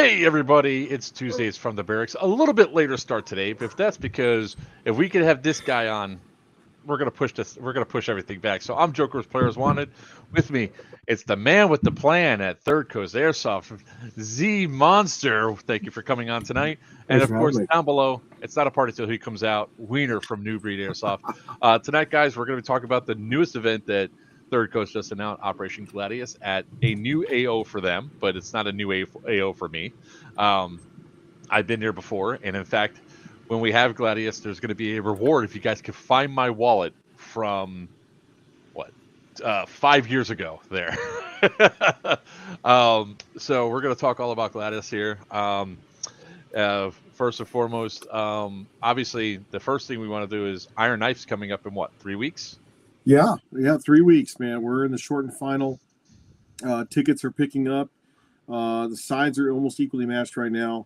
Hey everybody, it's Tuesdays from the Barracks. A little bit later start today, but that's because if we could have this guy on, we're gonna push everything back. So I'm Joker's Players Wanted. With me, it's the man with the plan at Third Coast Airsoft, Zmonster. Thank you for coming on tonight. And Thanks of for course, having me. down below, it's not a party till he comes out. Wiener from New Breed Airsoft. Tonight, guys, we're gonna be talking about the newest event that Third Coast just announced, Operation Gladius, at a new AO for them, but it's not a new AO for me. I've been there before, and in fact, when we have Gladius, there's going to be a reward if you guys can find my wallet from 5 years ago there. So we're going to talk all about Gladius here. First and foremost, obviously, the first thing we want to do is Iron Knife's coming up in 3 weeks? Yeah, 3 weeks, man. We're in the shortened final. Tickets are picking up. The sides are almost equally matched right now.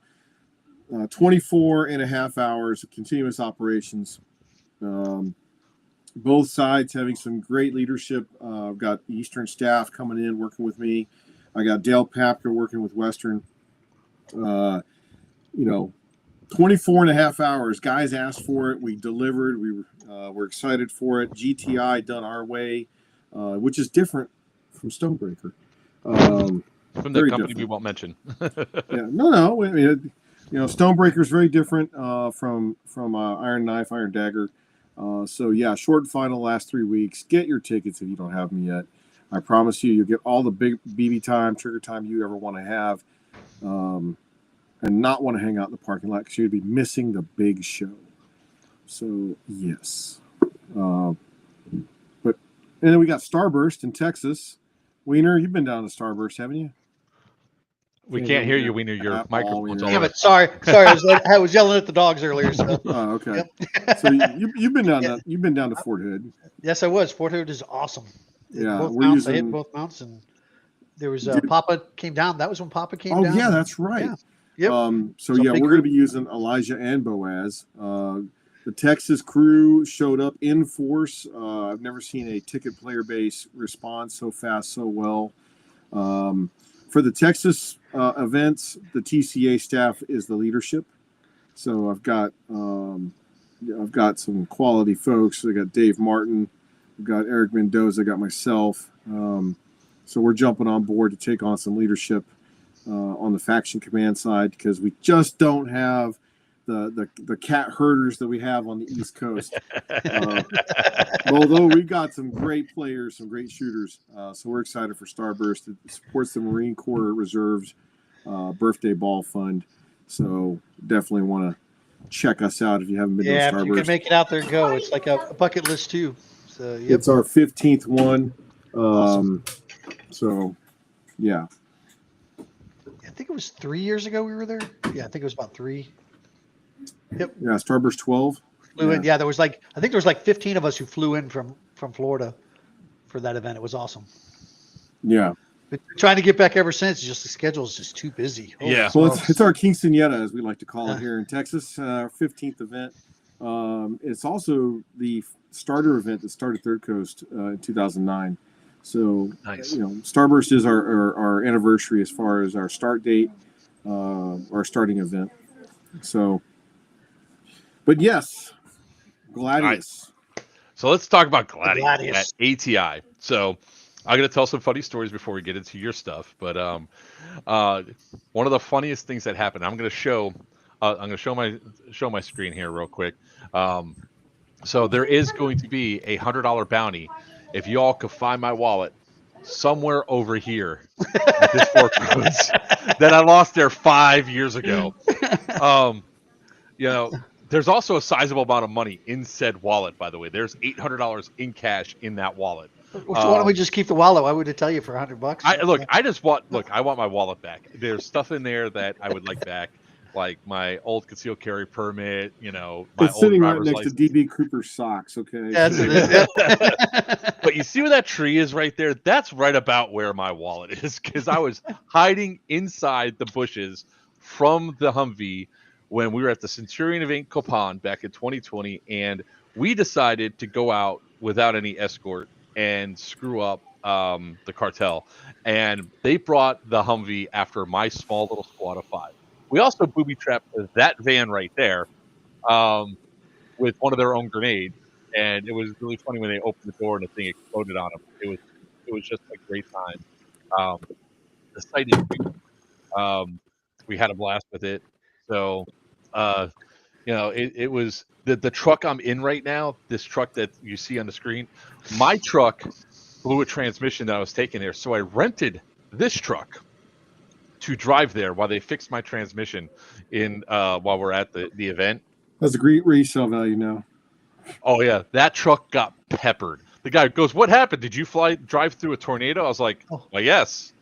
24 and a half hours of continuous operations. Both sides having some great leadership. I've got Eastern staff coming in, working with me. I got Dale Papka working with Western. 24 and a half hours. Guys asked for it. We delivered. We're excited for it. GTI done our way, which is different from Stonebreaker. From the company different. we won't mention. Yeah, no. I mean, Stonebreaker is very different from Iron Knife, Iron Dagger. Short final last 3 weeks. Get your tickets if you don't have them yet. I promise you'll get all the big BB time, trigger time you ever want to have, and not want to hang out in the parking lot because you'd be missing the big show. So yes, and then we got Starburst in Texas. Wiener, you've been down to Starburst, haven't you? We can't hear you, Wiener. Your microphone's all Damn it! Sorry. I was yelling at the dogs earlier. So. Oh, okay. Yep. So you've been down to Fort Hood. Yes, I was. Fort Hood is awesome. Yeah, both mounts. I hit both mounts, and there was Papa came down. That was when Papa came down. Oh yeah, that's right. Yeah. Yep. We're going to be using Elijah and Boaz. The Texas crew showed up in force. I've never seen a ticket player base respond so fast, so well. For the Texas events, the TCA staff is the leadership. So I've got some quality folks. I got Dave Martin, I've got Eric Mendoza, I got myself. So we're jumping on board to take on some leadership on the faction command side because we just don't have the cat herders that we have on the East Coast. Although we've got some great players, some great shooters. So we're excited for Starburst. It supports the Marine Corps Reserves birthday ball fund. So definitely want to check us out if you haven't been to Starburst. Yeah, if you can make it out there, go. It's like a bucket list too. So It's our 15th one. Awesome. So yeah. I think it was 3 years ago we were there. Yeah, I think it was about 3. Yep. Yeah, Starburst 12. Flew in. Yeah, there was I think there was 15 of us who flew in from Florida for that event. It was awesome. Yeah. Been trying to get back ever since. Just the schedule is just too busy. Yeah. Well, it's our Quinceañera, as we like to call it here in Texas, our 15th event. It's also the starter event that started Third Coast in 2009. So, nice. Starburst is our anniversary as far as our start date, our starting event. So, but yes, Gladius. Right. So let's talk about Gladius at ATI. So I'm going to tell some funny stories before we get into your stuff. But one of the funniest things that happened, I'm going to show my screen here real quick. So there is going to be a $100 bounty if you all could find my wallet somewhere over here at this Fort Coast that I lost there 5 years ago. There's also a sizable amount of money in said wallet, by the way. There's $800 in cash in that wallet. So why don't we just keep the wallet? Why would it tell you for $100? I want my wallet back. There's stuff in there that I would like back, like my old concealed carry permit, my it's old sitting right driver's next license. to DB Cooper's socks, okay? Yeah, that's it. But you see where that tree is right there? That's right about where my wallet is, because I was hiding inside the bushes from the Humvee when we were at the Centurion event Copan back in 2020, and we decided to go out without any escort and screw up the cartel, and they brought the Humvee after my small little squad of 5. We also booby trapped that van right there with one of their own grenades, and it was really funny when they opened the door and the thing exploded on them. It was just a great time. The site is huge. We had a blast with it. So, it was the truck I'm in right now. This truck that you see on the screen, my truck blew a transmission that I was taking there, so I rented this truck to drive there while they fixed my transmission while we're at the event. That's a great resale value now. Oh yeah, that truck got peppered. The guy goes, "What happened? Did you drive through a tornado?" I was like, "Well, yes,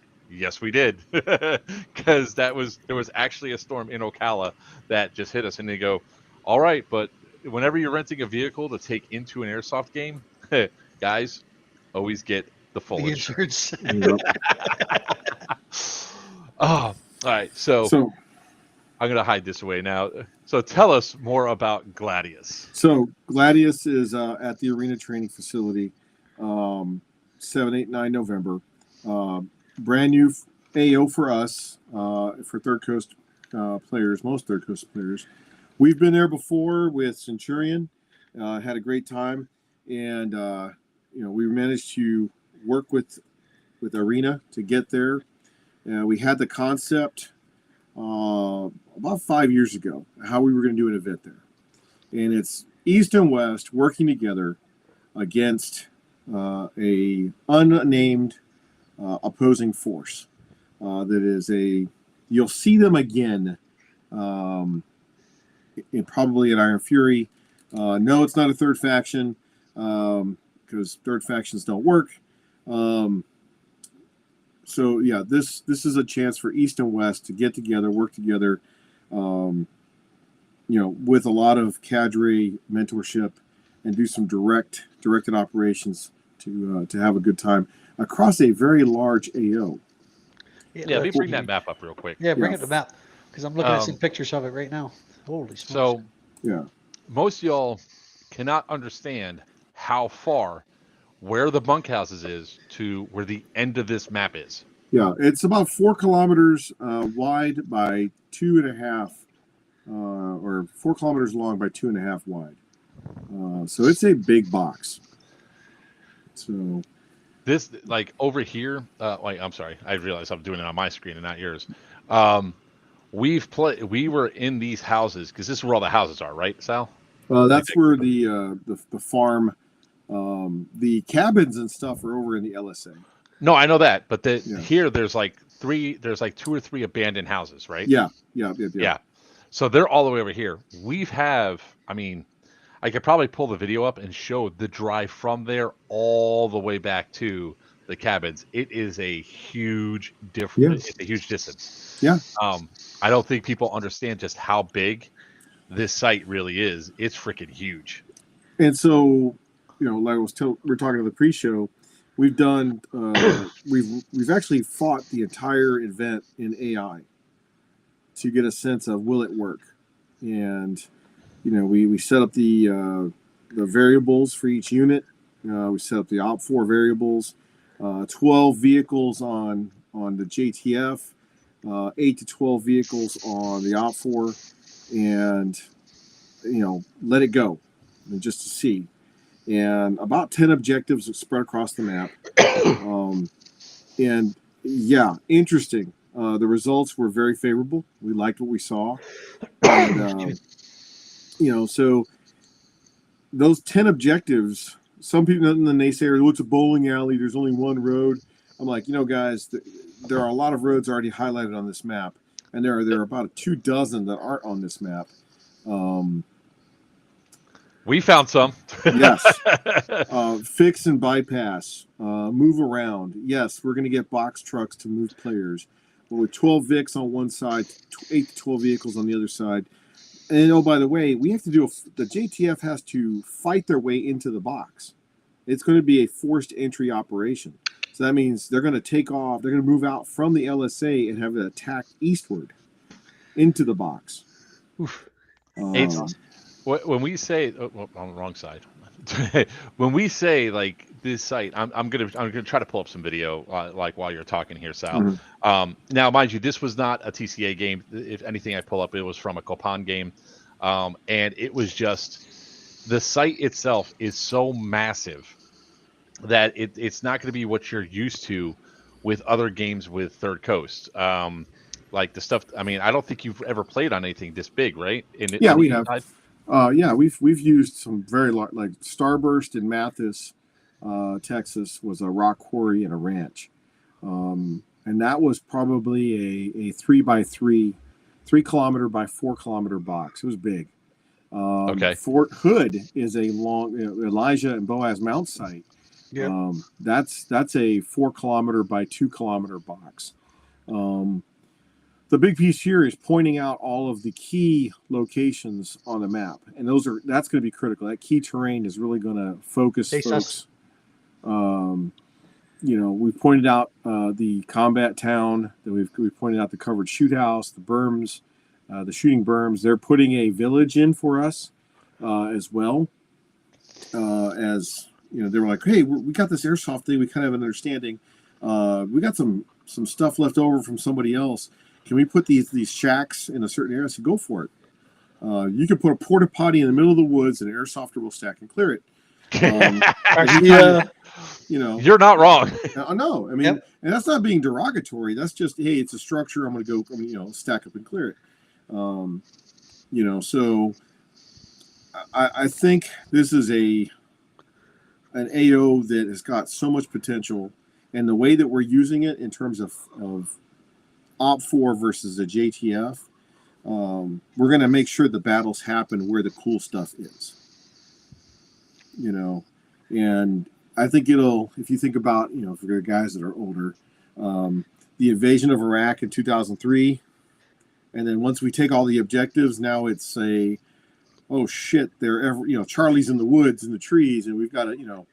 we did," because there was actually a storm in Ocala that just hit us, and they go, "All right, but whenever you're renting a vehicle to take into an airsoft game, guys, always get the full insurance." Oh, all right. So I'm going to hide this away now. So tell us more about Gladius. So Gladius is at the arena training facility, 7, 8, 9 November. Brand new AO for us, for Third Coast players, most Third Coast players. We've been there before with Centurion, had a great time, and we managed to work with Arena to get there. We had the concept about 5 years ago how we were going to do an event there, and it's East and West working together against a unnamed opposing force. That is you'll see them again, probably at Iron Fury. No, it's not a third faction, because third factions don't work. So yeah, this is a chance for East and West to get together, work together, with a lot of cadre mentorship, and do some directed operations to have a good time across a very large AO. Yeah, let me bring that map up real quick. Yeah, bring it the map, because I'm looking at some pictures of it right now. Holy smokes! So yeah, most of y'all cannot understand how far where the bunkhouses is to where the end of this map is. Yeah, it's about 4 kilometers wide by 2.5, or 4 kilometers long by 2.5 wide. So it's a big box. So this, like over here, I'm sorry, I realize I'm doing it on my screen and not yours. We were in these houses because this is where all the houses are, right, Sal? That's where the farm. The cabins and stuff are over in the LSA. No, I know that, but here there's like 2 or 3 abandoned houses, right? Yeah. So they're all the way over here. I could probably pull the video up and show the drive from there all the way back to the cabins. It is a huge difference. It's a huge distance. Yeah. I don't think people understand just how big this site really is. It's freaking huge. And so, like we're talking to the pre-show, we've done we've actually fought the entire event in AI to get a sense of will it work, and we set up the variables for each unit. We set up the Op4 variables, 12 vehicles on the JTF, 8 to 12 vehicles on the Op4, and let it go, and just to see. And about 10 objectives spread across the map. And yeah, interesting. The results were very favorable. We liked what we saw. And, so those 10 objectives, some people in the naysayer, it's a bowling alley, there's only one road. I'm like, guys, there are a lot of roads already highlighted on this map. And there are about 24 that aren't on this map. We found some. Yes. Fix and bypass. Move around. Yes, we're going to get box trucks to move players. But with 12 Vics on one side, 8 to 12 vehicles on the other side. And by the way, we have to the JTF has to fight their way into the box. It's going to be a forced entry operation. So that means they're going to take off. They're going to move out from the LSA and have it attack eastward into the box. When we say on the wrong side, when we say like this site, I'm gonna try to pull up some video like while you're talking here, Sal. Mhm. Now, mind you, this was not a TCA game. If anything, I pull up, it was from a Copan game, and it was just the site itself is so massive that it's not going to be what you're used to with other games with Third Coast. Like the stuff. I mean, I don't think you've ever played on anything this big, right? Yeah, On the we east have. side. Yeah, we've used some very large, like Starburst in Mathis, Texas, was a rock quarry and a ranch, and that was probably a 3x3, 3 kilometer by 4 kilometer box. It was big. Okay. Fort Hood is a long Elijah and Boaz Mount site. Yeah. That's a 4 kilometer by 2 kilometer box. The big piece here is pointing out all of the key locations on the map, and that's going to be critical. That key terrain is really going to focus folks. We pointed out the combat town. That we pointed out the covered shoot house, the berms, the shooting berms. They're putting a village in for us as well. As they were like, "Hey, we got this airsoft thing. We kind of have an understanding. We got some stuff left over from somebody else. Can we put these shacks in a certain area?" I said, "Go for it. You can put a porta potty in the middle of the woods, and an airsofter will stack and clear it." You're not wrong. No, I mean, and that's not being derogatory. That's just, hey, it's a structure. I'm going to go, stack up and clear it. So I think this is an AO that has got so much potential, and the way that we're using it in terms of Op 4 versus the JTF, we're going to make sure the battles happen where the cool stuff is. And I think if you think about, for the guys that are older, the invasion of Iraq in 2003, and then once we take all the objectives, now it's oh shit, Charlie's in the woods, in the trees, and we've got to,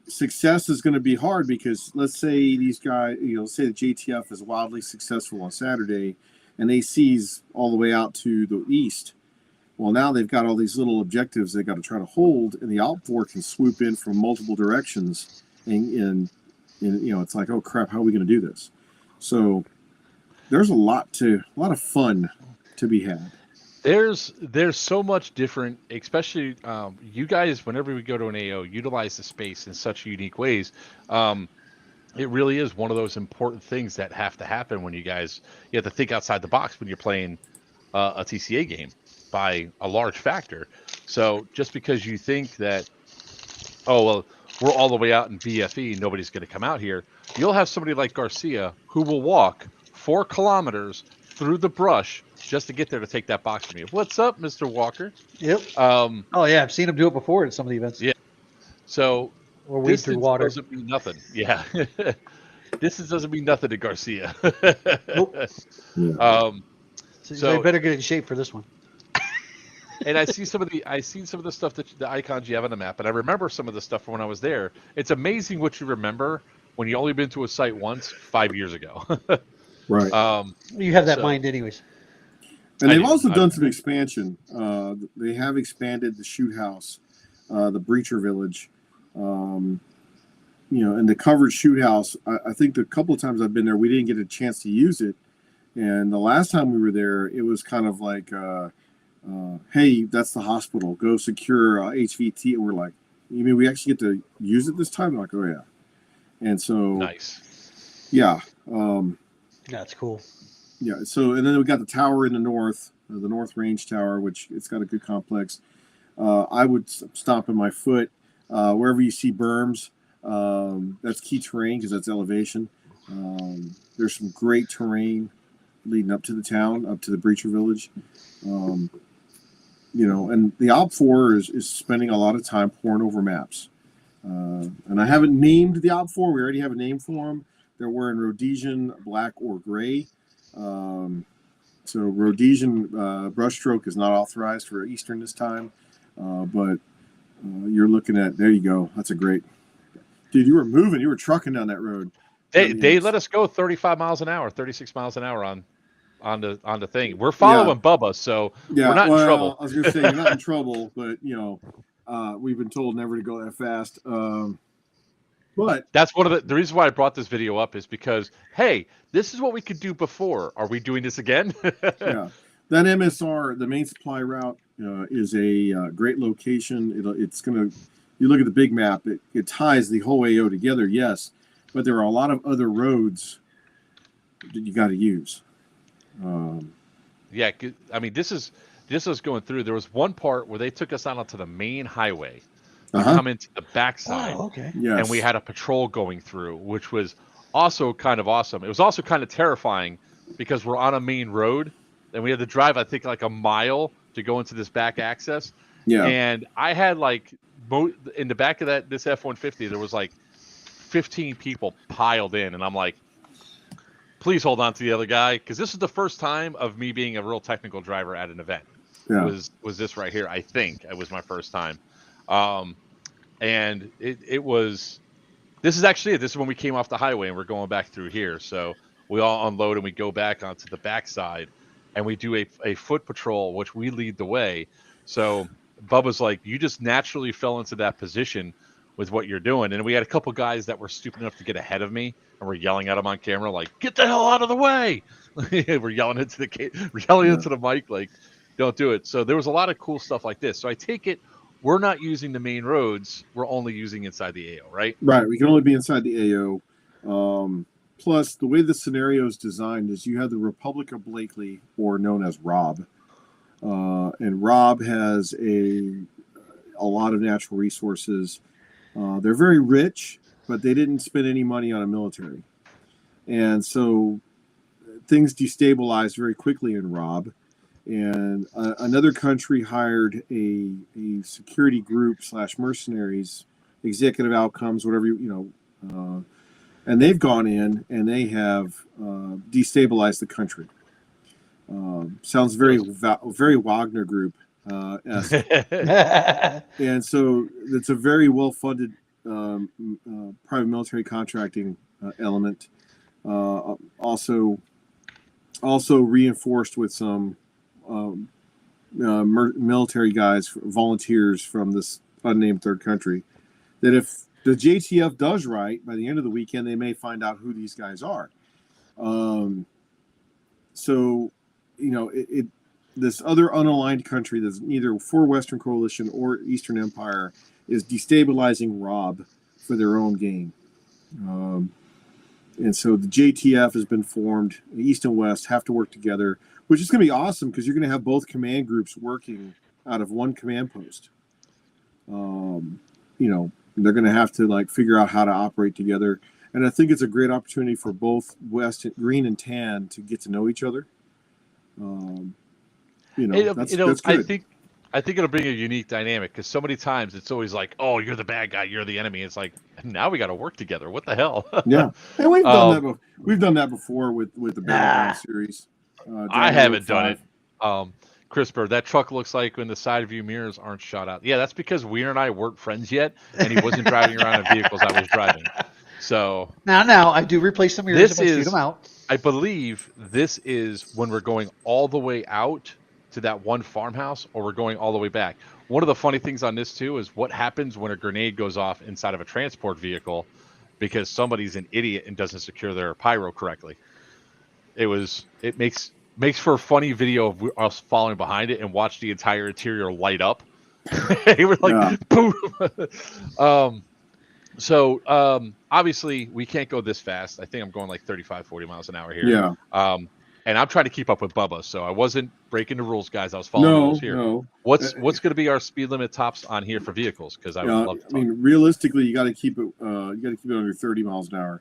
success is going to be hard because let's say these guys, say the JTF is wildly successful on Saturday, and they seize all the way out to the east. Well, now they've got all these little objectives they got to try to hold, and the Op 4 can swoop in from multiple directions, and it's like, oh crap, how are we going to do this? So there's a lot of fun to be had. There's so much different, especially you guys. Whenever we go to an AO, utilize the space in such unique ways. It really is one of those important things that have to happen when you have to think outside the box when you're playing a TCA game by a large factor. So just because you think that, oh, well, we're all the way out in BFE, nobody's going to come out here, you'll have somebody like Garcia who will walk 4 kilometers through the brush just to get there to take that box from you. What's up, Mr. Walker? Yep. Oh, yeah, I've seen him do it before at some of the events. Yeah. So or wade through water. Doesn't mean nothing. Yeah. Distance doesn't mean nothing to Garcia. Nope. So you better get in shape for this one. And I seen some of the stuff that the icons you have on the map, and I remember some of the stuff from when I was there. It's amazing what you remember when you only been to a site once 5 years ago. Right. You have that mind anyways. And they've also done some expansion. They have expanded the shoot house, the breacher village, and the covered shoot house. I think the couple of times I've been there, we didn't get a chance to use it. And the last time we were there, it was kind of like, hey, that's the hospital. Go secure HVT. And we're like, you mean we actually get to use it this time? I'm like, oh, yeah. And so. Nice. Yeah. That's cool. Yeah. So, and then we got the tower in the North Range Tower, which it's got a good complex. I would stomp in my foot wherever you see berms. That's key terrain because that's elevation. There's some great terrain leading up to the town, up to the breacher village. And the Op 4 is spending a lot of time poring over maps. And I haven't named the Op 4. We already have a name for them. They're wearing Rhodesian black or gray. So Rhodesian brushstroke is not authorized for Eastern this time. But you're looking at, there you go. That's a great, dude, you were moving. You were trucking down that road. They let us go 35 miles an hour, 36 miles an hour on the thing. We're following Bubba, so we're not in trouble. I was going to say you're not in trouble, but We've been told never to go that fast. But that's one of the reasons why I brought this video up is because, hey, this is what we could do before. Are we doing this again? Yeah, that MSR, the main supply route, is a great location. It's going to, you look at the big map, it ties the whole AO together, yes, but there are a lot of other roads that you got to use. Yeah, I mean, this is going through. There was one part where they took us out onto the main highway to come into the backside. Oh, okay. Yes. And we had a patrol going through, which was also kind of awesome. It was also kind of terrifying because we're on a main road and we had to drive, I think, like a mile to go into this back access. Yeah. And I had like in the back of this F-150, there was like 15 people piled in, and I'm like, please hold on to the other guy, because this is the first time of me being a real technical driver at an event. Yeah. Was this right here? I think it was my first time. And it was, this is actually it. This is when we came off the highway and we're going back through here. So we all unload and we go back onto the backside and we do a foot patrol, which we lead the way. So Bubba's like, you just naturally fell into that position with what you're doing. And we had a couple guys that were stupid enough to get ahead of me and we're yelling at them on camera, like, get the hell out of the way. We're yelling into the mic, like, don't do it. So there was a lot of cool stuff like this. So I take it, we're not using the main roads. We're only using inside the AO, right? Right. We can only be inside the AO. Plus, the way the scenario is designed is you have the Republic of Blakely, or known as Rob. And Rob has a lot of natural resources. They're very rich, but they didn't spend any money on a military. And so things destabilized very quickly in Rob. And another country hired a security group / mercenaries, executive outcomes, whatever and they've gone in and they have destabilized the country. Sounds very Wagner Group. And so it's a very well-funded private military contracting element. Also reinforced with some military guys, volunteers from this unnamed third country, that if the JTF does right, by the end of the weekend, they may find out who these guys are. So, this other unaligned country that's neither for Western Coalition or Eastern Empire is destabilizing Rob for their own gain. And so the JTF has been formed. East and West have to work together, which is going to be awesome because you're going to have both command groups working out of one command post. They're going to have to figure out how to operate together. And I think it's a great opportunity for both West, Green and Tan to get to know each other. That's good. I think it'll bring a unique dynamic because so many times it's always like, oh, you're the bad guy, you're the enemy. It's like, now we got to work together. What the hell? Yeah, and we've done that. We've done that before with the Battleground series. I haven't done it. CRISPR, that truck looks like when the side view mirrors aren't shot out. Yeah, that's because Wiener and I weren't friends yet, and he wasn't driving around in vehicles I was driving. So now I do replace some mirrors if I shoot them out. I believe this is when we're going all the way out to that one farmhouse, or we're going all the way back. One of the funny things on this too is what happens when a grenade goes off inside of a transport vehicle because somebody's an idiot and doesn't secure their pyro correctly. It makes for a funny video of us following behind it and watch the entire interior light up. We're like, boom. So obviously we can't go this fast. I think I'm going like 35, 40 miles an hour here. Yeah. And I'm trying to keep up with Bubba, so I wasn't breaking the rules, guys. I was following the rules here. No. What's going to be our speed limit tops on here for vehicles? Because I would love to talk. I mean, realistically, you got to keep it. You got to keep it under 30 miles an hour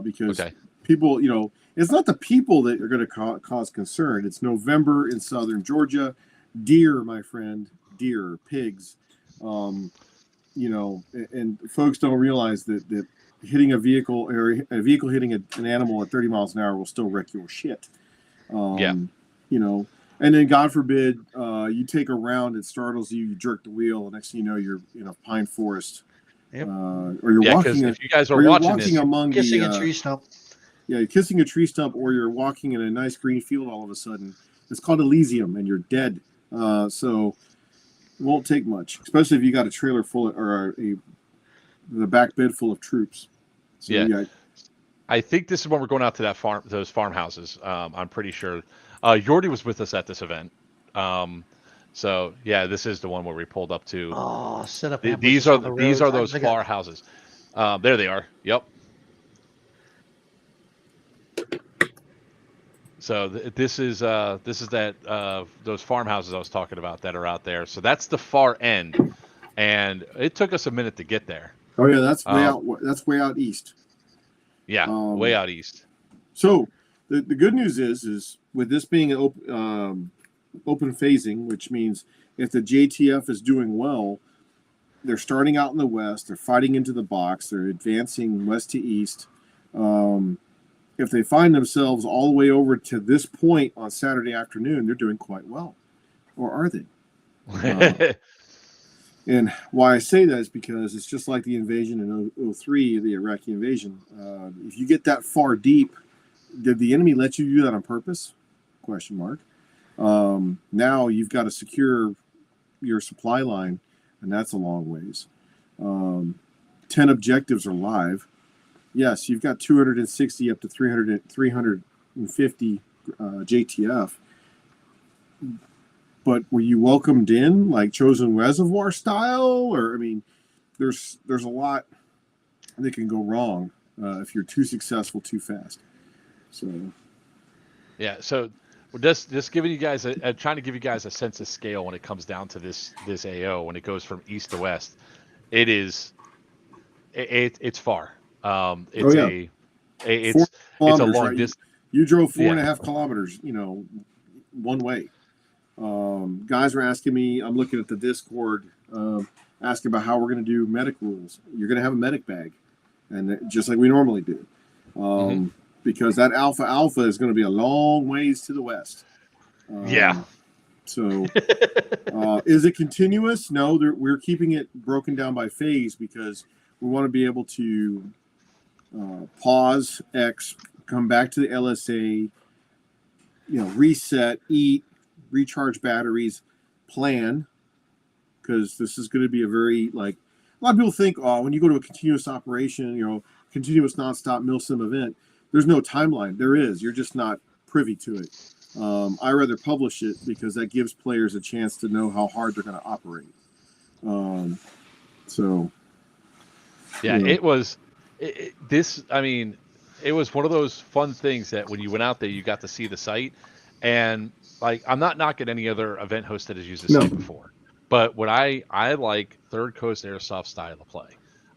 because people, it's not the people that are going to cause concern. It's November in southern Georgia. Deer, my friend, pigs. And folks don't realize that hitting a vehicle or a vehicle hitting an animal at 30 miles an hour will still wreck your shit. And then God forbid you take a round, it startles you, you jerk the wheel, and next thing you know you're in a pine forest, or you're walking. If you guys are watching this, among kissing a tree stump. Yeah, you're kissing a tree stump, or you're walking in a nice green field all of a sudden. It's called Elysium, and you're dead. So won't take much, especially if you got a trailer full of, or the back bed full of troops. So Yeah. I think this is when we're going out to those farmhouses. I'm pretty sure. Yordi was with us at this event. So yeah, this is the one where we pulled up to. Oh, set up These ambushes on the roads. are those far houses. There they are. Yep. So this is that those farmhouses I was talking about that are out there. So that's the far end, and it took us a minute to get there. Oh yeah, that's way out. That's way out east. Yeah, way out east. So the good news is with this being an open phasing, which means if the JTF is doing well, they're starting out in the west, they're fighting into the box, they're advancing west to east. If they find themselves all the way over to this point on Saturday afternoon, they're doing quite well. Or are they? And why I say that is because it's just like the invasion in 2003, the Iraqi invasion. If you get that far deep, did the enemy let you do that on purpose? Question mark. Now you've got to secure your supply line, and that's a long ways. 10 objectives are live. Yes, you've got 260 up to 350 JTF. But were you welcomed in like Chosen Reservoir style? Or, I mean, there's a lot that can go wrong if you're too successful too fast. So, yeah. So we're just giving you guys trying to give you guys a sense of scale when it comes down to this AO. When it goes from east to west, it's far. It's it's a long right? distance. You drove 4.5 kilometers, one way. Guys were asking me, I'm looking at the Discord, asking about how we're going to do medic rules. You're going to have a medic bag, and just like we normally do, because that alpha is going to be a long ways to the west. So is it continuous? No, we're keeping it broken down by phase because we want to be able to pause X, come back to the LSA, reset, eat, recharge batteries, plan, because this is going to be a very, a lot of people think, when you go to a continuous operation, continuous nonstop milsim event, there's no timeline. There is. You're just not privy to it. I rather publish it because that gives players a chance to know how hard they're going to operate. It was it was one of those fun things that when you went out there, you got to see the site. And I'm not knocking any other event host that has used this site before, but what I like Third Coast Airsoft style of play.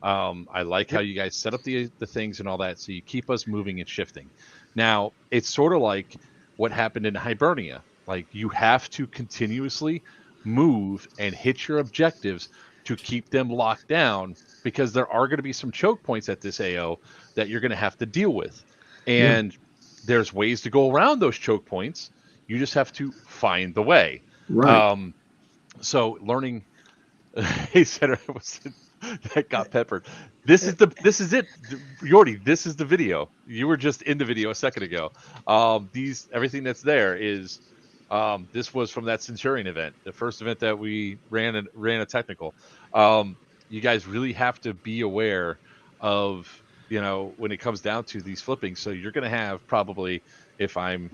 I like how you guys set up the things and all that, so you keep us moving and shifting. Now it's sort of like what happened in Hibernia. You have to continuously move and hit your objectives to keep them locked down, because there are going to be some choke points at this AO that you're going to have to deal with, and there's ways to go around those choke points. You just have to find the way. Right. So learning, he said that got peppered. This is it, Yordi. This is the video. You were just in the video a second ago. Everything that's there is, this was from that Centurion event, the first event that we ran a technical. You guys really have to be aware of, when it comes down to these flippings. So you're going to have probably, if I'm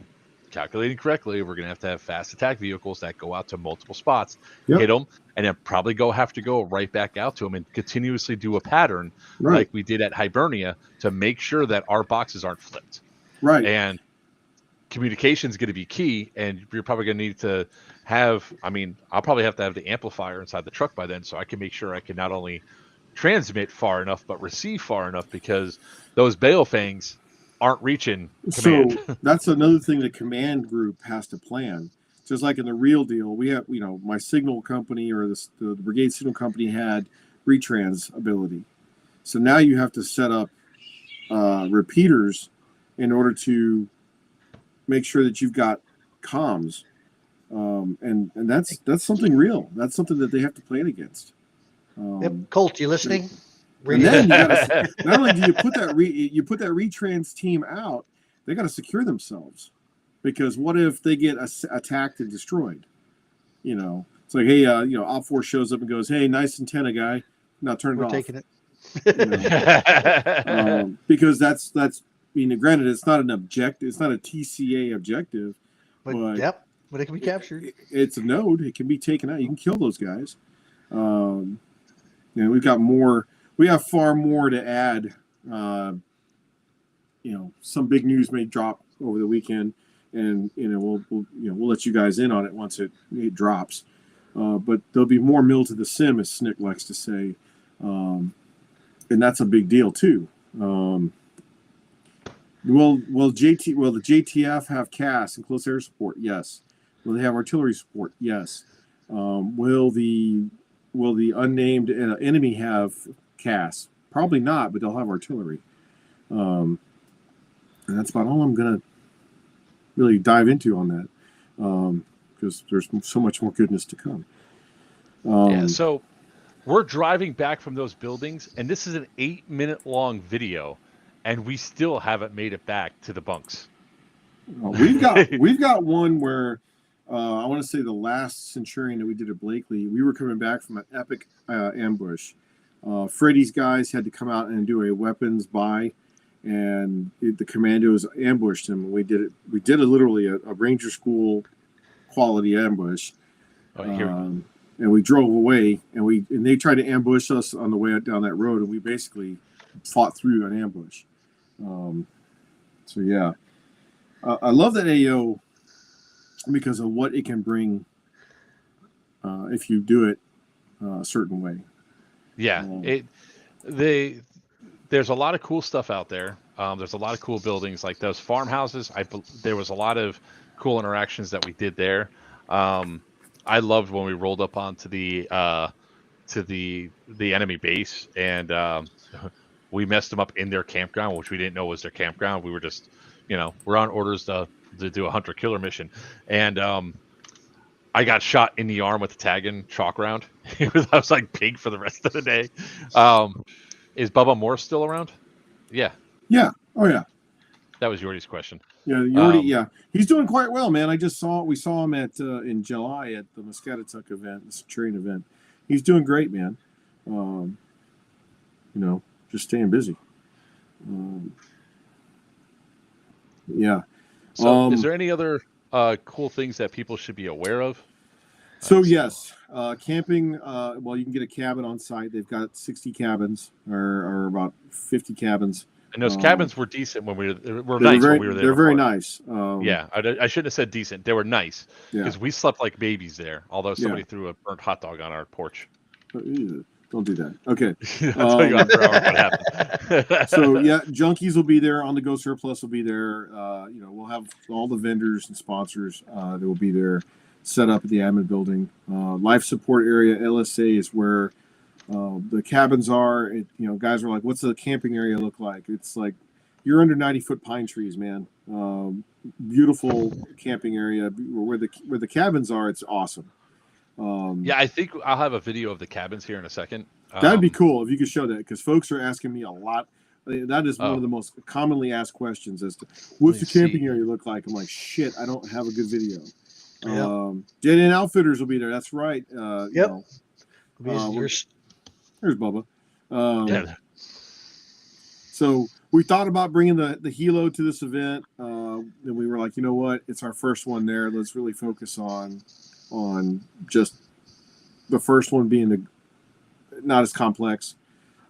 calculating correctly, we're going to have fast attack vehicles that go out to multiple spots, hit them, and then probably have to go right back out to them and continuously do a pattern like we did at Hibernia to make sure that our boxes aren't flipped. Right. And communication is going to be key, and you're probably going to need to have, I'll probably have to have the amplifier inside the truck by then, so I can make sure I can not only transmit far enough, but receive far enough, because those bale fangs aren't reaching command. So that's another thing the command group has to plan. Just like in the real deal, we have, my signal company or the brigade signal company had retrans ability. So now you have to set up repeaters in order to make sure that you've got comms. And that's something real. That's something that they have to plan against. Colt, you listening? And then you gotta, not only do you put that retrans team out, they got to secure themselves, because what if they get attacked and destroyed? It's like, hey, Op 4 shows up and goes, hey, nice antenna guy. Now turn it off. We're taking it. Because that's granted, it's not an objective, it's not a TCA objective, but it can be captured. It's a node. It can be taken out. You can kill those guys. We have far more to add. Some big news may drop over the weekend, and we'll let you guys in on it once it drops. But there'll be more mill to the sim, as Snick likes to say, and that's a big deal too. Will the JTF have CAS and close air support? Yes. Will they have artillery support? Yes. Will the unnamed enemy have CAS? Probably not, but they'll have artillery. And that's about all I'm gonna really dive into on that, because there's so much more goodness to come. So we're driving back from those buildings, and this is an 8-minute long video, and we still haven't made it back to the bunks. We've got one where I want to say the last Centurion that we did at Blakely, we were coming back from an epic ambush. Freddie's guys had to come out and do a weapons buy, and the commandos ambushed him. We did literally a Ranger School quality ambush. And we drove away, and they tried to ambush us on the way down that road, and we basically fought through an ambush. I love that AO because of what it can bring if you do it a certain way. There's a lot of cool stuff out there. There's a lot of cool buildings like those farmhouses. There was a lot of cool interactions that we did there. I loved when we rolled up onto the enemy base, and we messed them up in their campground, which we didn't know was their campground. We were just, we're on orders to do a hunter-killer mission, and I got shot in the arm with a tagging chalk round. I was like pig for the rest of the day. Is Bubba Moore still around? Yeah. Yeah. Oh yeah. That was Yordi's question. Yeah, he's doing quite well, man. We saw him in July at the Muscatatuck event, the Centurion event. He's doing great, man. Just staying busy. So, is there any other cool things that people should be aware of? So yes, camping. You can get a cabin on site. They've got 60 cabins, or about 50 cabins. And those cabins were decent when we were nice when we were there. They're very nice. I shouldn't have said decent. They were nice because we slept like babies there. Although somebody threw a burnt hot dog on our porch. Don't do that. Okay. I'll tell you after hours what happened. So Junkies will be there. On the Go Surplus will be there. We'll have all the vendors and sponsors that will be there, set up at the admin building. Life support area, LSA, is where the cabins are. Guys are like, what's the camping area look like? It's like you're under 90-foot pine trees, man. Beautiful camping area where the cabins are. It's awesome. I think I'll have a video of the cabins here in a second. That'd be cool if you could show that, because folks are asking me a lot. That is one of the most commonly asked questions as to what's the camping area look like. I'm like, shit, I don't have a good video. J&N Outfitters will be there. That's right. There's Bubba. So we thought about bringing the helo to this event. Then we were like, you know what? It's our first one there. Let's really focus on just the first one being not as complex.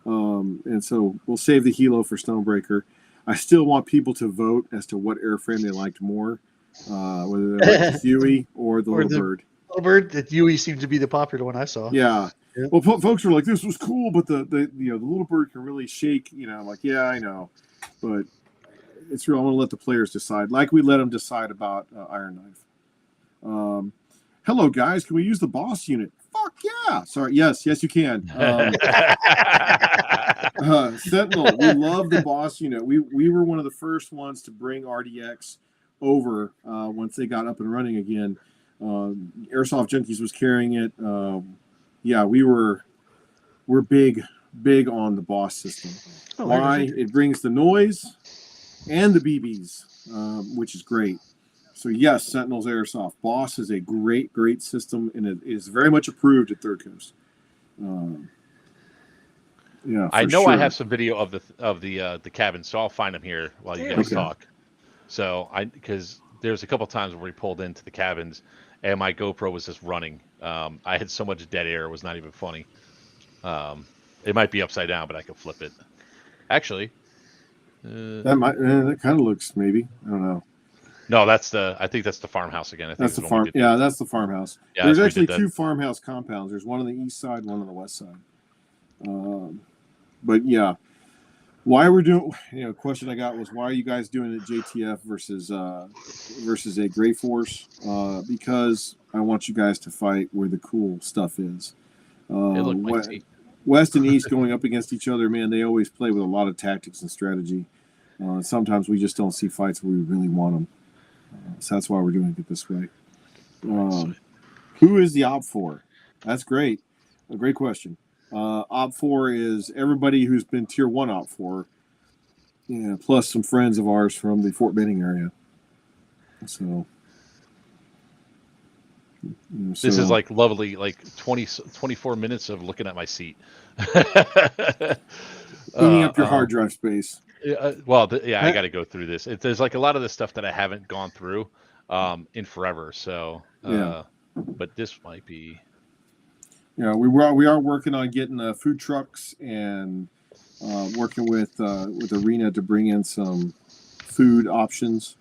And so we'll save the helo for Stonebreaker. I still want people to vote as to what airframe they liked more, whether they like the Huey or the Little Bird. Little Bird, the Huey seemed to be the popular one I saw. Yeah. Well, folks were like, "This was cool," but the Little Bird can really shake. I'm like, yeah, I know, but it's real. I want to let the players decide, like we let them decide about Iron Knife. Hello, guys. Can we use the boss unit? Fuck yeah! Sorry. Yes, you can. Sentinel, we love the boss unit. We were one of the first ones to bring RDX over once they got up and running again. Airsoft Junkies was carrying it. We're big on the boss system. Why? It brings the noise and the BBs, which is great. So yes, Sentinels Airsoft. Boss is a great system, and it is very much approved at Third Coast. Yeah, I know sure. I have some video of the cabin, so I'll find them here while you guys talk. So because there's a couple times where we pulled into the cabins, and my GoPro was just running. I had so much dead air, it was not even funny. It might be upside down, but I could flip it. Actually, that kind of looks maybe. I don't know. No, I think that's the farmhouse again. I think that's the farm. Yeah, that's the farmhouse. Yeah, there's actually two farmhouse compounds. There's one on the east side, one on the west side. But yeah, why we're doing? Question I got was, why are you guys doing it JTF versus a Gray Force? Because I want you guys to fight where the cool stuff is. West and East going up against each other, man. They always play with a lot of tactics and strategy. Sometimes we just don't see fights where we really want them. So that's why we're doing it this way. Who is the Op 4? That's great. A great question. Op 4 is everybody who's been Tier 1 Op 4, plus some friends of ours from the Fort Benning area. So this is like lovely, like 24 minutes of looking at my seat. Cleaning up your hard drive space. I got to go through this. There's like a lot of the stuff that I haven't gone through in forever. So, but this might be. Yeah, we are working on getting food trucks and working with Arena to bring in some food options.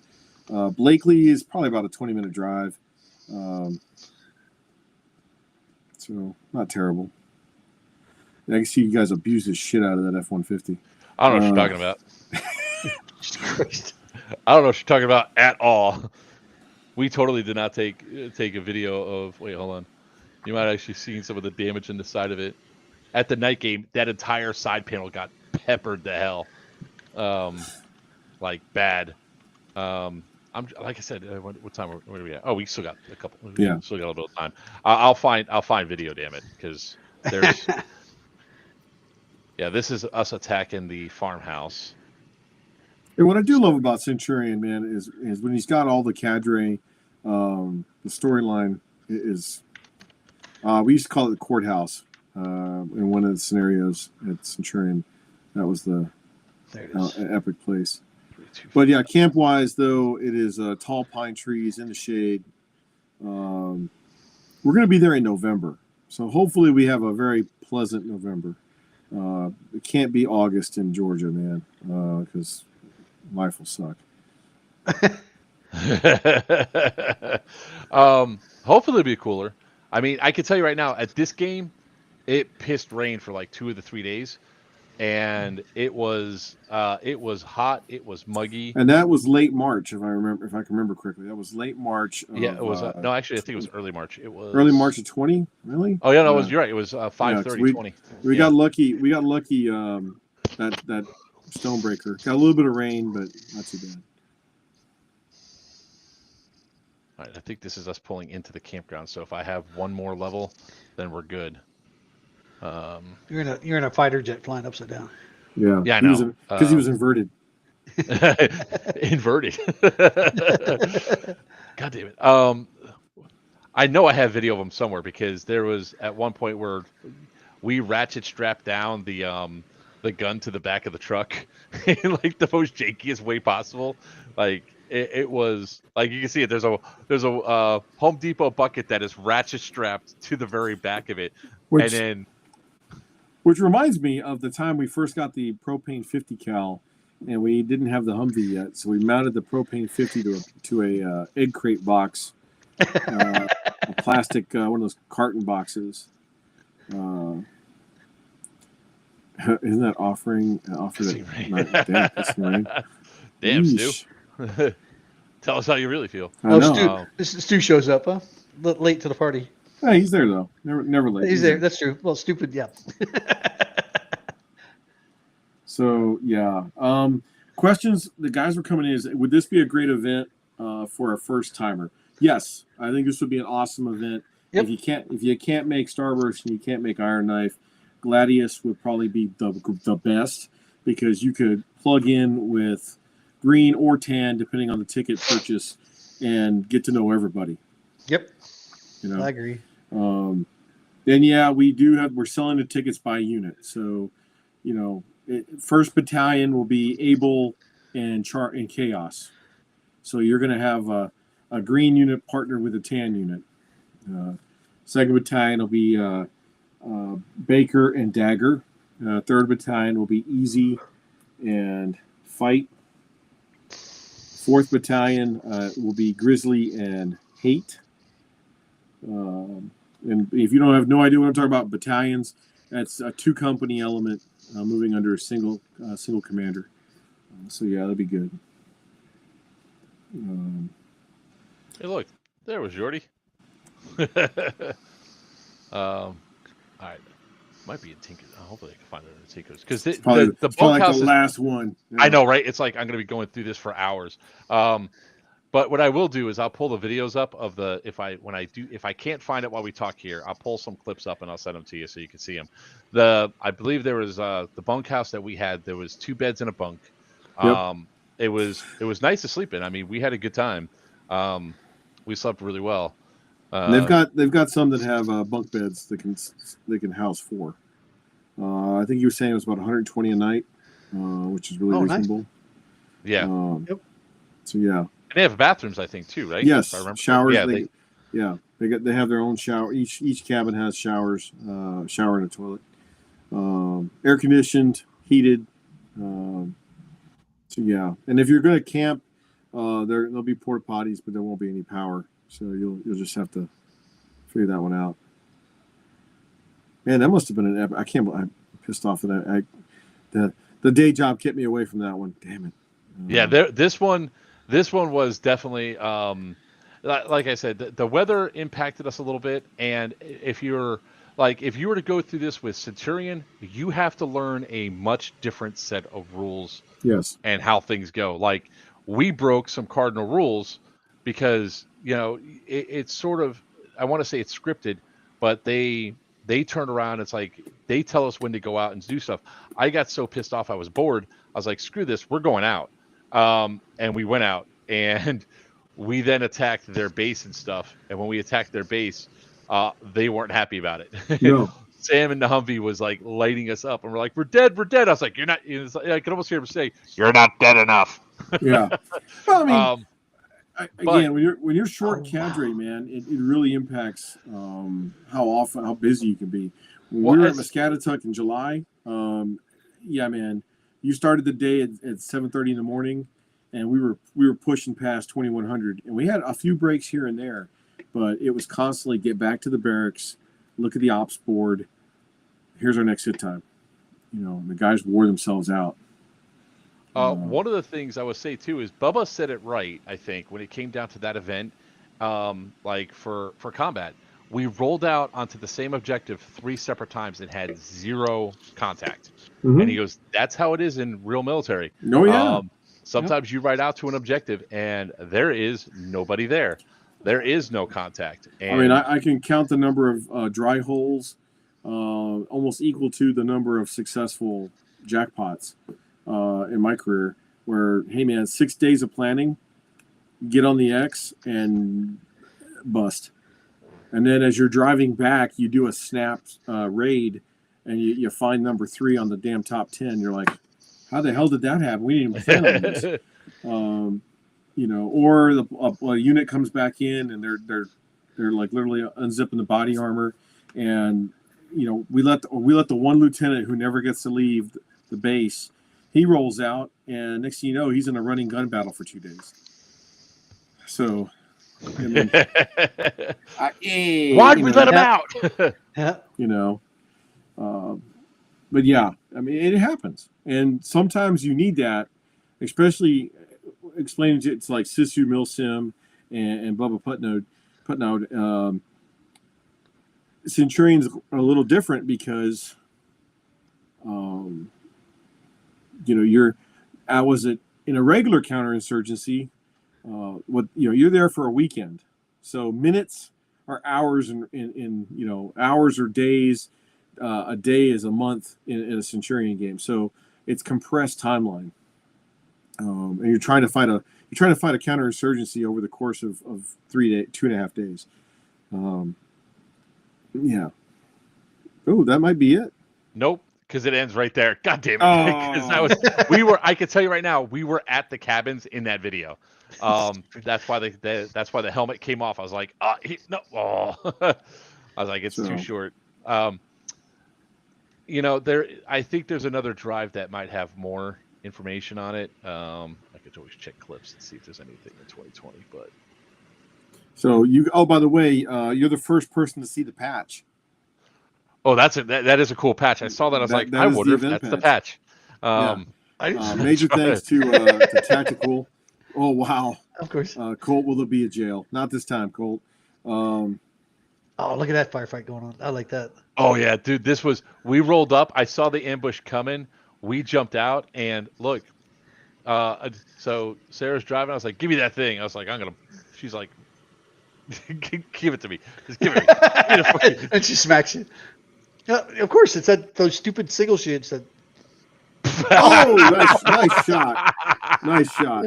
Blakely is probably about a 20-minute drive, so not terrible. I can see you guys abuse the shit out of that F-150. I don't know what you're talking about. I don't know what you're talking about at all. We totally did not take a video of. Wait, hold on. You might actually seen some of the damage in the side of it. At the night game, that entire side panel got peppered to hell, like bad. I'm like I said. What time? Where are we at? Oh, we still got a couple. Yeah, still got a little bit of time. I'll find video. Damn it, because there's. Yeah, this is us attacking the farmhouse. And what I do love about Centurion, man, is when he's got all the cadre, the storyline is. We used to call it the courthouse in one of the scenarios at Centurion. That was the epic place. But yeah, camp-wise, though, it is tall pine trees in the shade. We're going to be there in November. So hopefully we have a very pleasant November. It can't be August in Georgia, man, because life will suck. Hopefully it'll be cooler. I mean, I can tell you right now, at this game, it pissed rain for like 2 of the 3 days, and it was hot, it was muggy, and that was late March, if I can remember correctly. That was late March. It was. No, actually, I think it was early March. It was early March of 20. Really? Oh yeah, no, you're right. It was 5/30/20. We got lucky. We got lucky. That Stonebreaker got a little bit of rain, but not too bad. All right, I think this is us pulling into the campground. So if I have one more level, then we're good. You're in a fighter jet flying upside down. Yeah, I know. Because he was inverted. Inverted. God damn it. I know I have video of him somewhere because there was at one point where we ratchet strapped down the gun to the back of the truck in like the most jankiest way possible. Like it was like you can see it. There's a Home Depot bucket that is ratchet strapped to the very back of it, which reminds me of the time we first got the propane 50 cal, and we didn't have the Humvee yet, so we mounted the propane 50 to a egg crate box, a plastic one of those carton boxes. Isn't that offering? Damn, Stu. Tell us how you really feel. Stu shows up, huh? Late to the party. Hey, he's there though. Never late. He's there. That's true. Well, stupid. Yeah. So yeah. Questions. The guys were coming in. Would this be a great event for a first timer? Yes, I think this would be an awesome event. Yep. If you can't make Starburst and you can't make Iron Knife, Gladius would probably be the best because you could plug in with green or tan depending on the ticket purchase, and get to know everybody. Yep. You know, I agree. Then yeah, we're selling the tickets by unit. So, you know, first battalion will be Able and Chaos. So you're going to have a green unit partnered with a tan unit. Second battalion will be Baker and Dagger. Third battalion will be Easy and Fight. Fourth battalion will be Grizzly and Hate. And if you don't have no idea what I'm talking about, battalions, that's a 2-company element moving under a single commander. So yeah, that'd be good. Hey, look, there was Jordy. All right, might be in Tinker's. Hopefully, I can find it in Tinker's because the bunkhouse is the last one. Yeah. I know, right? It's like I'm going to be going through this for hours. But what I will do is I'll pull the videos up of the if I can't find it while we talk here, I'll pull some clips up and I'll send them to you so you can see them. I believe there was the bunkhouse that we had. There was 2 beds in a bunk. Yep. It was nice to sleep in. I mean, we had a good time. We slept really well. They've got some that have bunk beds that can house 4. I think you were saying it was about 120 a night, which is really reasonable. Nice. Yeah. Yep. So yeah. And they have bathrooms, I think, too, right? Yes. I remember. Showers. Yeah, they have their own shower. Each cabin has showers, shower and a toilet, air conditioned, heated. So yeah, and if you're going to camp, there'll be porta potties, but there won't be any power. So you'll just have to figure that one out. Man, that must have been an. I'm pissed off that the day job kept me away from that one. Damn it. Yeah, this one was definitely like I said, the weather impacted us a little bit, and if you were to go through this with Centurion, you have to learn a much different set of rules. Yes. And how things go. Like, we broke some cardinal rules because, you know, it's sort of, I want to say it's scripted, but they turn around. It's like they tell us when to go out and do stuff. I got so pissed off. I was bored. I was like, screw this. We're going out. And we went out and we then attacked their base and stuff. And when we attacked their base, they weren't happy about it. No. Sam and the Humvee was like lighting us up, and we're like, "We're dead, we're dead." I was like, "You're not." I could almost hear him say, "You're not dead enough." Yeah. Well, I mean, again, when you're short cadre, man, it really impacts how busy you can be. When we were at Muscatatuck in July, yeah, man, you started the day at 7:30 in the morning, and we were pushing past 2100, and we had a few breaks here and there, but it was constantly get back to the barracks, look at the ops board. Here's our next hit time. You know, the guys wore themselves out. One of the things I would say too is Bubba said it right. I think when it came down to that event, like for combat, we rolled out onto the same objective 3 separate times and had 0 contact. Mm-hmm. And he goes, "That's how it is in real military." Oh yeah. Sometimes you ride out to an objective and there is nobody there. There is no contact. And I mean, I can count the number of dry holes, almost equal to the number of successful jackpots in my career. Where, hey man, 6 days of planning, get on the X and bust, and then as you're driving back, you do a snap raid, and you find number 3 on the damn top 10. You're like, how the hell did that happen? We didn't even plan on this. You know, or a unit comes back in and they're like literally unzipping the body armor, and you know we let the one lieutenant who never gets to leave the base, he rolls out, and next thing you know, he's in a running gun battle for 2 days. So, I mean, why'd we let him out? You know, but yeah, I mean, it happens, and sometimes you need that, especially. Explaining it's like Sisu Milsim and Bubba Putnode. Centurions are a little different because, you know, I was in a regular counterinsurgency. You're there for a weekend, so minutes are hours, in you know, hours or days. A day is a month in a Centurion game, so it's compressed timeline. And you're trying to fight you're trying to find a counterinsurgency over the course of 2.5 days. Yeah. Oh, that might be it. Nope, because it ends right there. God damn it! Oh. I can tell you right now, we were at the cabins in that video. That's why the helmet came off. I was like, no. Oh. I was like, it's too short. I think there's another drive that might have more information on it. I could always check clips and see if there's anything in 2020. But so by the way, you're the first person to see the patch. Oh, that is a cool patch. I saw that. I was like, I wonder if that's the patch. Major thanks to Tactical. Oh, wow. Of course. Colt, will there be a jail? Not this time, Colt. Oh, look at that firefight going on. I like that. Oh, yeah, dude. We rolled up. I saw the ambush coming. We jumped out. And look, so Sarah's driving. I was like, give me that thing. I was like, she's like, give it to me. Just give it to me. And she smacks you. Of course, it's those stupid single shoots that. Oh, nice shot. Nice shot.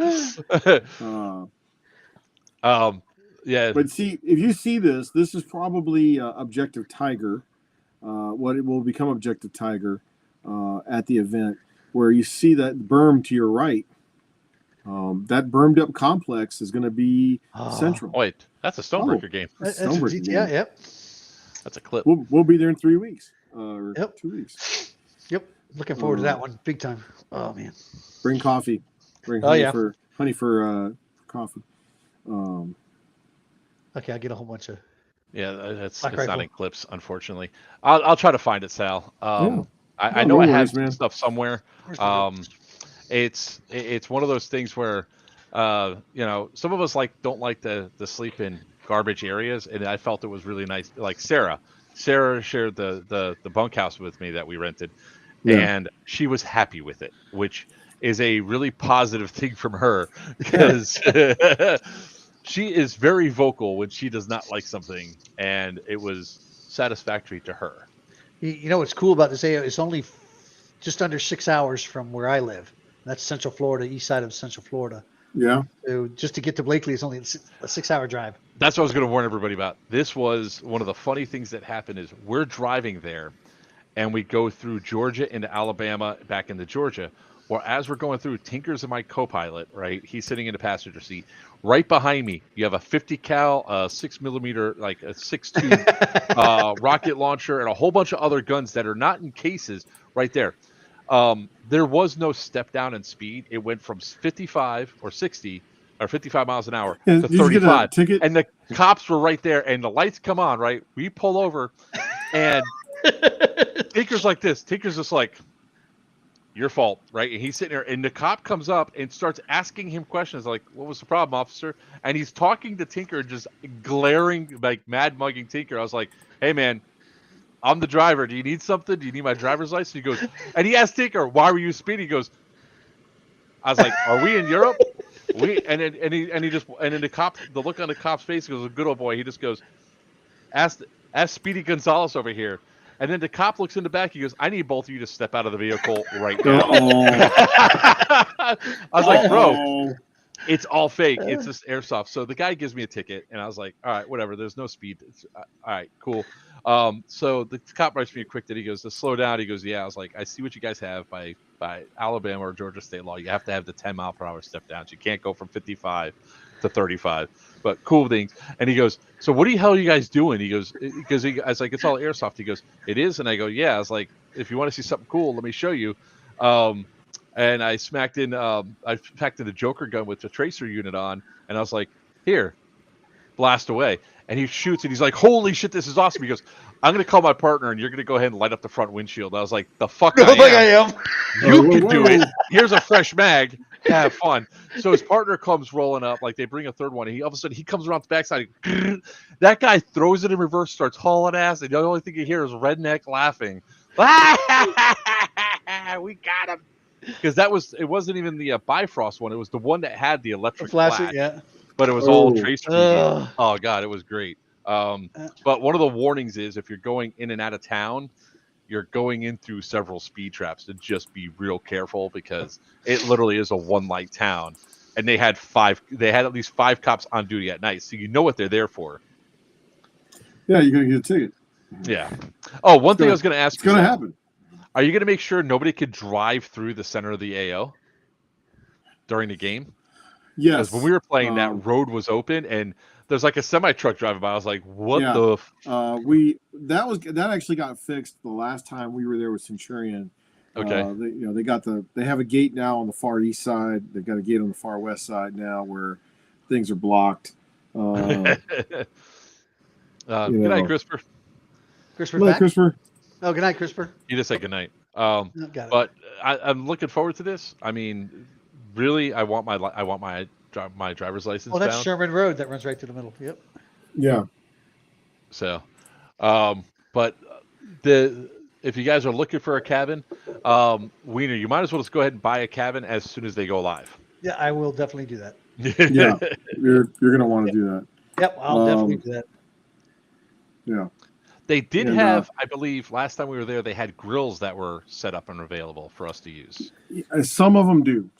Yeah. But see, if you see this is probably Objective Tiger. What it will become Objective Tiger at the event, where you see that berm to your right. That bermed up complex is going to be central. Wait, that's a Stonebreaker game. That's GTA, yep. That's a clip. We'll be there in 3 weeks. 2 weeks. Yep. Looking forward to that one. Big time. Oh, man. Bring coffee. Bring honey for coffee. Okay, I'll get a whole bunch of. Yeah, it's not in clips, unfortunately. I'll try to find it, Sal. I know I have some stuff somewhere. It's one of those things where, some of us don't like to sleep in garbage areas, and I felt it was really nice. Like Sarah shared the bunkhouse with me that we rented, and she was happy with it, which is a really positive thing from her, because she is very vocal when she does not like something, and it was satisfactory to her. You know what's cool about this area? It's only just under 6 hours from where I live. That's Central Florida, east side of Central Florida. Yeah. So just to get to Blakely, it's only a 6-hour drive. That's what I was going to warn everybody about. This was one of the funny things that happened is we're driving there, and we go through Georgia into Alabama, back into Georgia. Well, as we're going through, Tinker's my co-pilot, right? He's sitting in the passenger seat. Right behind me, you have a 50 cal, 6mm, like a 6.2 rocket launcher, and a whole bunch of other guns that are not in cases right there. There was no step down in speed. It went from 55 or 60 or 55 miles an hour to 35. And the cops were right there, and the lights come on, right? We pull over, and Tinker's like this. Tinker's just like, your fault, right? And he's sitting there, and the cop comes up and starts asking him questions like, what was the problem, officer? And he's talking to Tinker, just glaring, like mad mugging Tinker. I was like, hey, man, I'm the driver. Do you need something? Do you need my driver's license? He goes, and he asked Tinker, why were you speeding? He goes, I was like, are we in Europe? And then the cop, the look on the cop's face, he goes, a good old boy. He just goes, ask Speedy Gonzalez over here. And then the cop looks in the back. He goes, I need both of you to step out of the vehicle right now. I was like, bro, it's all fake. It's just airsoft. So the guy gives me a ticket, and I was like, all right, whatever. There's no speed. All right, cool. So the cop writes me a quick that he goes, to slow down. He goes, yeah. I was like, I see what you guys have by Alabama or Georgia state law. You have to have the 10 mile per hour step downs. You can't go from 55 to 35. But cool things. And he goes, so what the hell are you guys doing? He goes, I was like, it's all airsoft. He goes, it is? And I go, yeah. I was like, if you want to see something cool, let me show you. And I packed in a Joker gun with the tracer unit on, and I was like, here, blast away. And he shoots, and he's like, holy shit, this is awesome. He goes, I'm going to call my partner, and you're going to go ahead and light up the front windshield. I was like, the fuck I am. You can do it. Here's a fresh mag. Have fun. So his partner comes rolling up, like they bring a third one, and all of a sudden he comes around the backside. That guy throws it in reverse, starts hauling ass, and the only thing you hear is redneck laughing. We got him. Because it wasn't even the Bifrost one. It was the one that had the electric flash. Yeah. But it was all tracer. Oh god, it was great. But one of the warnings is if you're going in and out of town, you're going in through several speed traps, to just be real careful, because it literally is a one light town. and they had at least 5 cops on duty at night, so you know what they're there for. Yeah, you're gonna get a ticket. Yeah. Oh, one thing I was gonna ask you. It's gonna happen. Are you gonna make sure nobody could drive through the center of the AO during the game? Yes. Because when we were playing, that road was open, and there's like a semi truck driving by. I was like, "What the?" That actually got fixed the last time we were there with Centurion. Okay. They have a gate now on the far east side. They've got a gate on the far west side now where things are blocked. Good night, CRISPR. CRISPR back? CRISPR. Oh, good night, CRISPR. You just said good night. But I'm looking forward to this. I mean, really, I want my driver's license. Oh, that's Sherman Road that runs right through the middle. Yep. Yeah. So, but if you guys are looking for a cabin, Wiener, you might as well just go ahead and buy a cabin as soon as they go live. Yeah, I will definitely do that. Yeah, you're gonna want to do that. Yep, I'll definitely do that. Yeah. They did have, I believe, last time we were there, they had grills that were set up and available for us to use. Some of them do.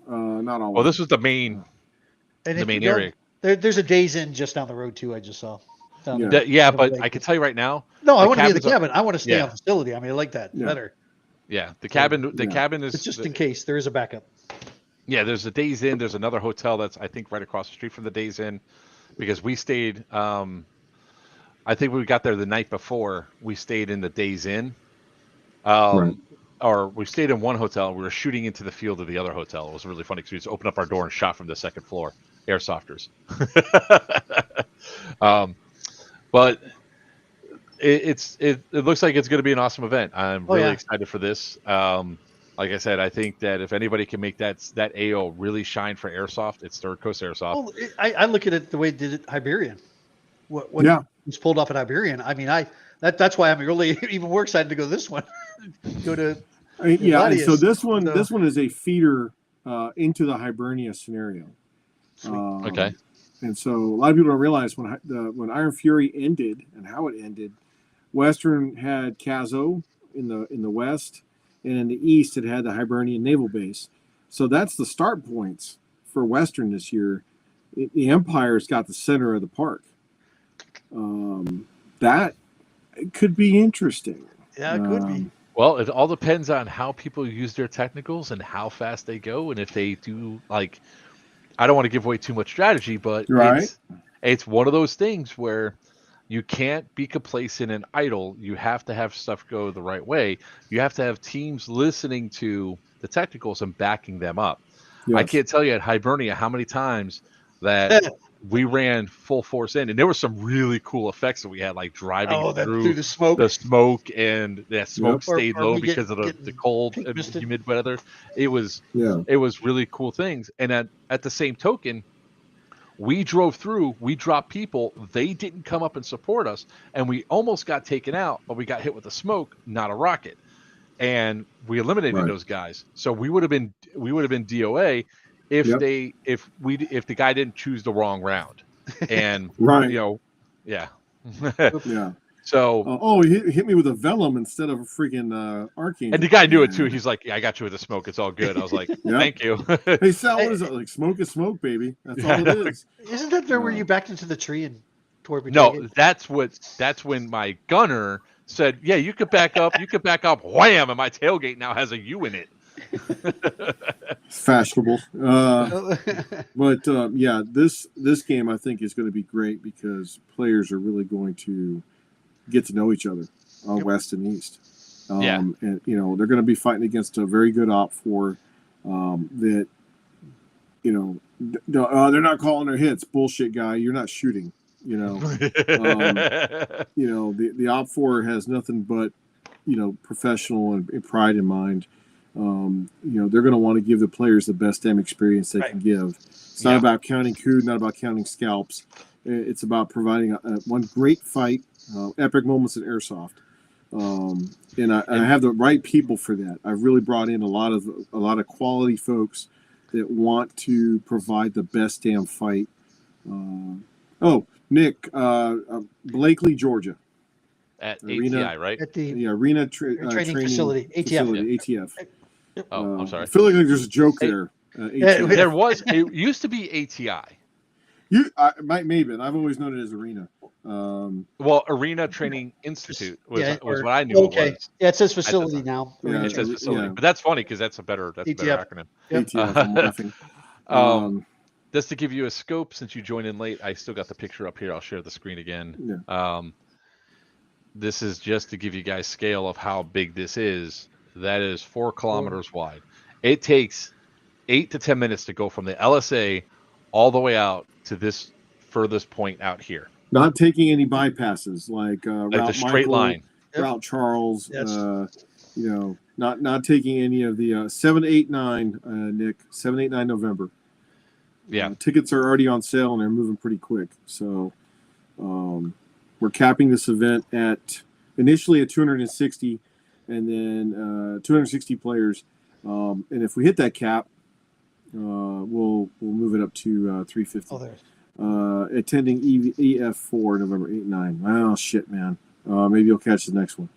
Not all. Well, this was the main area. There's a Days Inn just down the road too. I just saw. Yeah, but I can tell you right now. No, I want to be in the cabin. I want to stay on facility. I mean, I like that better. Yeah, the cabin. The cabin is it's just in case there is a backup. Yeah, there's a Days Inn. There's another hotel that's I think right across the street from the Days Inn, because we stayed. I think we got there the night before. We stayed in the Days Inn, or we stayed in one hotel. We were shooting into the field of the other hotel. It was really funny because we just opened up our door and shot from the second floor. Airsofters. But it looks like it's going to be an awesome event. I'm really excited for this. Like I said, I think that if anybody can make that AO really shine for Airsoft, it's Third Coast Airsoft. Well, I look at it the way they did it Iberian. What was pulled off at Iberian. I mean, that's why I'm really even more excited to go this one. Go to Gladius. So this one is a feeder into the Hibernia scenario. Okay. And so a lot of people don't realize when Iron Fury ended and how it ended, Western had Cazo in the west, and in the east it had the Hibernian Naval Base. So that's the start points for Western this year. The Empire's got the center of the park. That could be interesting. Yeah, it could be. Well, it all depends on how people use their technicals and how fast they go, and if they do I don't want to give away too much strategy, but it's one of those things where you can't be complacent and idle. You have to have stuff go the right way. You have to have teams listening to the technicals and backing them up. Yes. I can't tell you at Hibernia how many times that we ran full force in, and there were some really cool effects that we had, like driving through the smoke, and that smoke stayed low because of the cold and humid weather. It was really cool things. And at the same token, we drove through, we dropped people, they didn't come up and support us, and we almost got taken out, but we got hit with a smoke, not a rocket. And we eliminated those guys. So we would have been DOA if the guy didn't choose the wrong round. And yeah. So he hit me with a vellum instead of a freaking arcane. And the guy knew it too. He's like, "Yeah, I got you with the smoke. It's all good." I was like, "Thank you." Hey Sal, what is it? Like smoke is smoke, baby. That's all it is. Isn't that there where you backed into the tree and tore? No, that's when my gunner said, "Yeah, you could back up. You could back up." Wham! And my tailgate now has a U in it. Fashionable. But this game I think is going to be great because players are really going to get to know each other on West and East. And they're going to be fighting against a very good Op 4 that they're not calling their hits. Bullshit, guy. You're not shooting. The Op 4 has nothing but professional and pride in mind. They're going to want to give the players the best damn experience they can give. It's not about counting coup, not about counting scalps. It's about providing one great fight, epic moments in Airsoft. And I have the right people for that. I've really brought in a lot of quality folks that want to provide the best damn fight. Nick, Blakely, Georgia. At ATI, right? At the Arena training facility, ATF. ATF. I'm sorry. I feel like there's a joke there. There was. It used to be ATI. Maybe. I've always known it as Arena. Well, Arena Training Institute was what I knew it was. Yeah, it says facility now. Yeah, it says facility, but that's funny because that's a better acronym. ATF, I'm laughing. Just to give you a scope, since you joined in late, I still got the picture up here. I'll share the screen again. Yeah. This is just to give you guys scale of how big this is. That is 4 kilometers wide. It takes 8 to 10 minutes to go from the LSA all the way out to this furthest point out here. Not taking any bypasses like Route the straight Michael, line. Route Charles. Not taking any of the 7, 8, 9. Nick, 7, 8, 9 November. Yeah, tickets are already on sale and they're moving pretty quick. So we're capping this event at initially at 260, and then 260 players. And if we hit that cap, we'll move it up to 350. Attending EF4 November 8, 9. Oh shit, man. Maybe you'll catch the next one.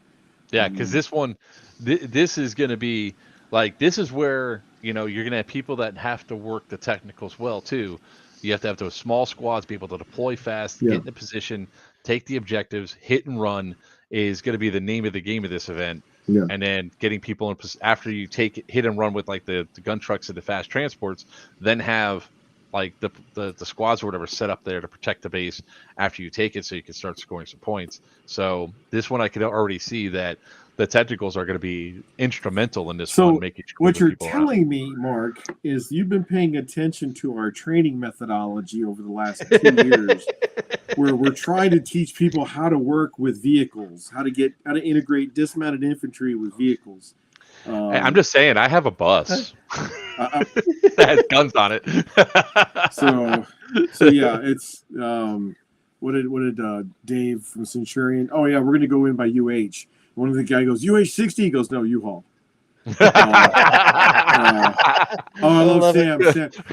Yeah, because this one, this is going to be like, this is where, you're going to have people that have to work the technicals well too. You have to have those small squads, be able to deploy fast, get in the position, take the objectives, hit and run is going to be the name of the game of this event. Yeah. And then getting people in, after you take it, hit and run with like the gun trucks and the fast transports, then have like the squads or whatever set up there to protect the base after you take it, so you can start scoring some points. So this one, I can already see that the technicals are going to be instrumental in this one. Making sure what you're telling me, Mark, is you've been paying attention to our training methodology over the last 2 years, where we're trying to teach people how to work with vehicles, how to integrate dismounted infantry with vehicles. I'm just saying, I have a bus that has guns on it. so yeah, it's what did Dave from Centurion? Oh yeah, we're going to go in by UH. One of the guy goes, UH-60? He goes, no, U-Haul. I love Sam.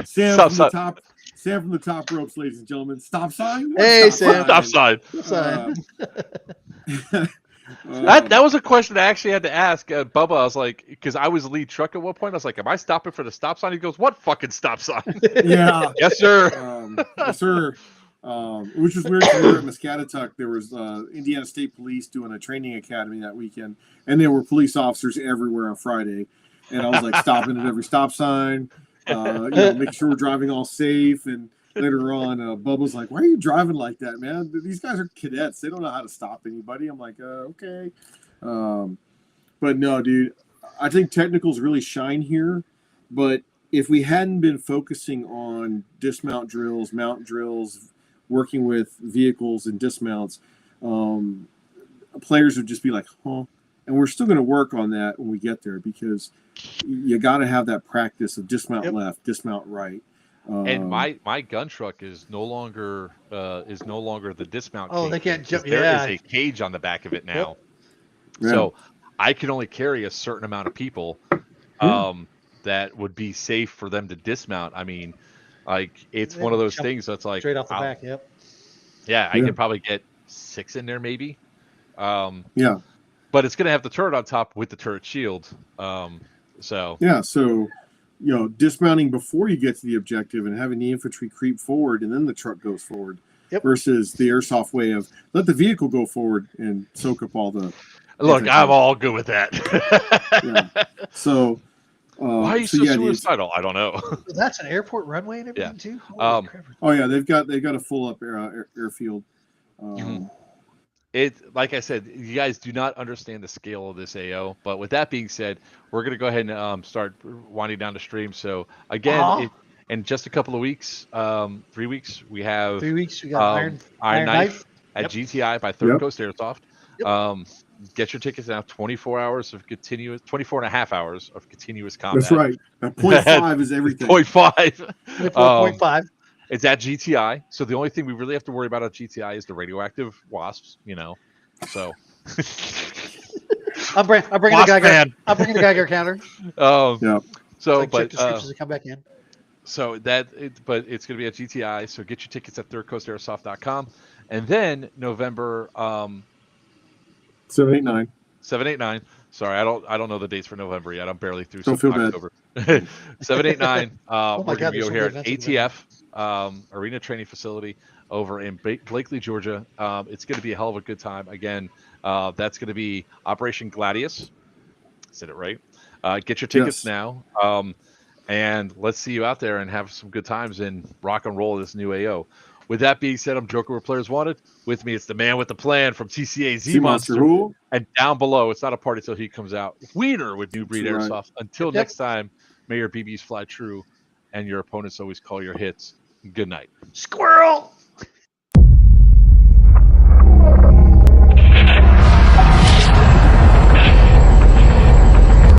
Sam from the top. Sam from the top ropes, ladies and gentlemen. Stop sign? Hey, Sam. Stop sign. That was a question I actually had to ask Bubba. I was like, because I was lead truck at one point. I was like, am I stopping for the stop sign? He goes, what fucking stop sign? Yeah. Yes, sir. Yes, sir. Which was weird because we were at Muscatatuck. There was Indiana State Police doing a training academy that weekend, and there were police officers everywhere on Friday. And I was like stopping at every stop sign, making sure we're driving all safe. And later on, Bubba's like, "Why are you driving like that, man? These guys are cadets. They don't know how to stop anybody." I'm like, "Okay," but no, dude. I think technicals really shine here, but if we hadn't been focusing on dismount drills, mount drills, working with vehicles and dismounts, players would just be like, huh? And we're still going to work on that when we get there, because you got to have that practice of dismount left, dismount right. And my gun truck is no longer the dismount. Oh, cage. They can't jump. There is a cage on the back of it now, so I can only carry a certain amount of people. That would be safe for them to dismount. I mean, like, it's one of those things that's like straight off the back. Yeah, I can probably get 6 in there maybe. Yeah. But it's going to have the turret on top with the turret shield. So dismounting before you get to the objective and having the infantry creep forward and then the truck goes forward, versus the airsoft way of let the vehicle go forward and soak up all the. Look, I'm all good with that. So. Why are you so suicidal? I don't know. That's an airport runway and everything too. They've got a full up airfield. It, like I said, you guys do not understand the scale of this AO. But with that being said, we're gonna go ahead and start winding down the stream. So again, in just a couple of weeks, 3 weeks, we have 3 weeks. We got Iron Knife at GTI by Third Coast Airsoft. Get your tickets now. 24 and a half hours of continuous combat. That's right. 0.5 is everything. 0.5. 0.5. It's at GTI. So the only thing we really have to worry about at GTI is the radioactive wasps. So. I'm bringing the Geiger. I'm bringing the Geiger counter. So, check descriptions and come back in. So but it's going to be at GTI. So get your tickets at thirdcoastairsoft.com, and then November. 7, 8, 9. 7, 8, 9. Sorry, I don't know the dates for November yet. I'm barely through. Don't feel bad. 789. Oh my We're going God, to be there's over so here many at events in ATF Arena Training Facility over in Blakely, Georgia. It's going to be a hell of a good time. Again, that's going to be Operation Gladius. Said it right. Get your tickets now. And let's see you out there and have some good times and rock and roll this new AO. With that being said, I'm Joker where players wanted. With me, it's the man with the plan from TCA Zmonster. And down below, it's not a party till he comes out. Wiener with New Breed Airsoft. Until next time, may your BBs fly true and your opponents always call your hits. Good night. Squirrel!